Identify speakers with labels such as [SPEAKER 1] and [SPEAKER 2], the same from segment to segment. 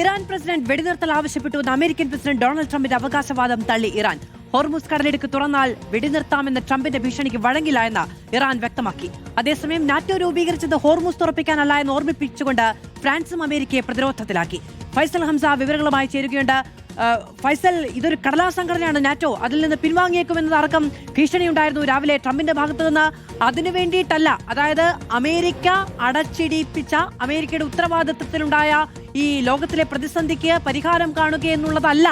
[SPEAKER 1] Iran president വെടിനിർത്തൽ ആവശ്യപ്പെട്ടുവെന്ന് American president Donald ട്രംപിന്റെ അവകാശവാദം തള്ളി ഇറാൻ. ഹോർമുസ് കടലിടുക്ക് തുറന്നാൽ വെടിനിർത്താമെന്ന ട്രംപിന്റെ ഭീഷണിക്ക് വഴങ്ങില്ല എന്ന് ഇറാൻ വ്യക്തമാക്കി. അതേസമയം നാറ്റോ രൂപീകരിച്ചത് ഹോർമുസ് തുറപ്പിക്കാനല്ല എന്ന് ഓർമ്മിപ്പിച്ചുകൊണ്ട് ഫ്രാൻസും അമേരിക്കയെ പ്രതിരോധത്തിലാക്കി. ഫൈസൽ ഹംസ വിവരങ്ങളുമായി ചേരുകയുണ്ട്. ഫൈസൽ, ഇതൊരു കടലാ സംഘടനയാണ് നാറ്റോ, അതിൽ നിന്ന് പിൻവാങ്ങിയേക്കുമെന്നതടക്കം ഭീഷണിയുണ്ടായിരുന്നു രാവിലെ ട്രംപിന്റെ ഭാഗത്തു നിന്ന്. അതിനു വേണ്ടിയിട്ടല്ല, അതായത് അമേരിക്ക അടച്ചിടിപ്പിച്ച അമേരിക്കയുടെ ഉത്തരവാദിത്വത്തിലുണ്ടായ ഈ ലോകത്തിലെ പ്രതിസന്ധിക്ക് പരിഹാരം കാണുക എന്നുള്ളതല്ല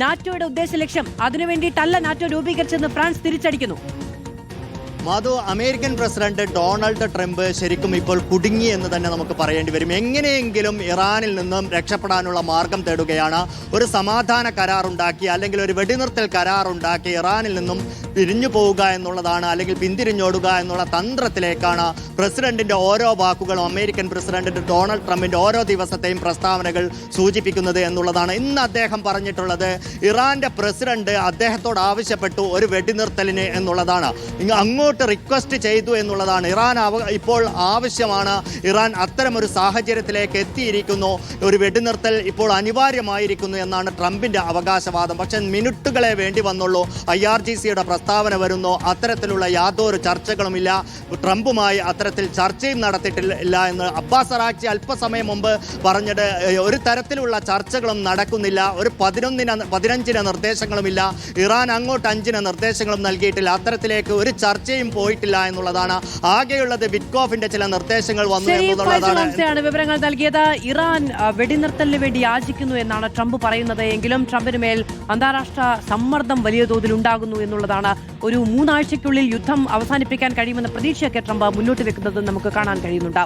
[SPEAKER 1] നാറ്റോയുടെ ഉദ്ദേശ ലക്ഷ്യം. അതിനു വേണ്ടിയിട്ടല്ല നാറ്റോ രൂപീകരിച്ചെന്ന് ഫ്രാൻസ് തിരിച്ചടിക്കുന്നു.
[SPEAKER 2] മാധു, അമേരിക്കൻ പ്രസിഡന്റ് ഡൊണാൾഡ് ട്രംപ് ശരിക്കും ഇപ്പോൾ കുടുങ്ങി എന്ന് തന്നെ നമുക്ക് പറയേണ്ടി വരും. എങ്ങനെയെങ്കിലും ഇറാനിൽ നിന്നും രക്ഷപ്പെടാനുള്ള മാർഗം തേടുകയാണ്. ഒരു സമാധാന കരാറുണ്ടാക്കി അല്ലെങ്കിൽ ഒരു വെടിനിർത്തൽ കരാറുണ്ടാക്കി ഇറാനിൽ നിന്നും പിരിഞ്ഞു പോവുക എന്നുള്ളതാണ്, അല്ലെങ്കിൽ പിന്തിരിഞ്ഞോടുക എന്നുള്ള തന്ത്രത്തിലേക്കാണ് പ്രസിഡന്റിന്റെ ഓരോ വാക്കുകളും അമേരിക്കൻ പ്രസിഡന്റ് ഡൊണാൾഡ് ട്രംപിന്റെ ഓരോ ദിവസത്തെയും പ്രസ്താവനകൾ സൂചിപ്പിക്കുന്നത് എന്നുള്ളതാണ്. ഇന്ന് അദ്ദേഹം പറഞ്ഞിട്ടുള്ളത് ഇറാന്റെ പ്രസിഡന്റ് അദ്ദേഹത്തോട് ആവശ്യപ്പെട്ടു ഒരു വെടിനിർത്തലിന് എന്നുള്ളതാണ്. അങ്ങോട്ട് റിക്വസ്റ്റ് ചെയ്തു എന്നുള്ളതാണ്. ഇറാൻ ഇപ്പോൾ ആവശ്യമാണ്. ഇറാൻ അത്തരമൊരു സാഹചര്യത്തിലേക്ക് എത്തിയിരിക്കുന്നു. ഒരു വെടിനിർത്തൽ ഇപ്പോൾ അനിവാര്യമായിരിക്കുന്നു എന്നാണ് ട്രംപിന്റെ അവകാശവാദം. പക്ഷേ മിനിറ്റുകളെ വേണ്ടി വന്നുള്ളൂ. IRGCയുടെ പ്രസ്താവന വരുന്നു. അത്തരത്തിലുള്ള യാതൊരു ചർച്ചകളുമില്ല. ട്രംപുമായി അത്തരത്തിൽ ചർച്ചയും നടത്തിയിട്ടില്ല എന്ന് അബ്ബാസ് അറാഖ്ചി അല്പസമയം മുമ്പ് പറഞ്ഞത്. ഒരു തരത്തിലുള്ള ചർച്ചകളും നടക്കുന്നില്ല. ഒരു 15 നിർദ്ദേശങ്ങളുമില്ല. ഇറാൻ അങ്ങോട്ട് 5 നിർദ്ദേശങ്ങളും നൽകിയിട്ടില്ല. അത്തരത്തിലേക്ക് ഒരു ചർച്ചയും പോയിട്ടില്ല എന്നുള്ളതാണ്. ആകെയുള്ളത് വിറ്റ്കോഫിന്റെ ചില നിർദ്ദേശങ്ങൾ വന്നു എന്നുള്ളതാണ്.
[SPEAKER 1] വിവരങ്ങൾ നൽകിയത്. ഇറാൻ വെടിനിർത്തലിന് വേണ്ടി യാചിക്കുന്നു എന്നാണ് ട്രംപ് പറയുന്നത്. എങ്കിലും ട്രംപിന് മേൽ അന്താരാഷ്ട്ര സമ്മർദ്ദം വലിയ തോതിൽ ഉണ്ടാകുന്നു എന്നുള്ളതാണ്. ഒരു 3 ആഴ്ചയ്ക്കുള്ളിൽ യുദ്ധം അവസാനിപ്പിക്കാൻ കഴിയുമെന്ന പ്രതീക്ഷയൊക്കെ ട്രംപ് മുന്നോട്ട് വെക്കുന്നത് നമുക്ക് കാണാൻ കഴിയുന്നുണ്ട്.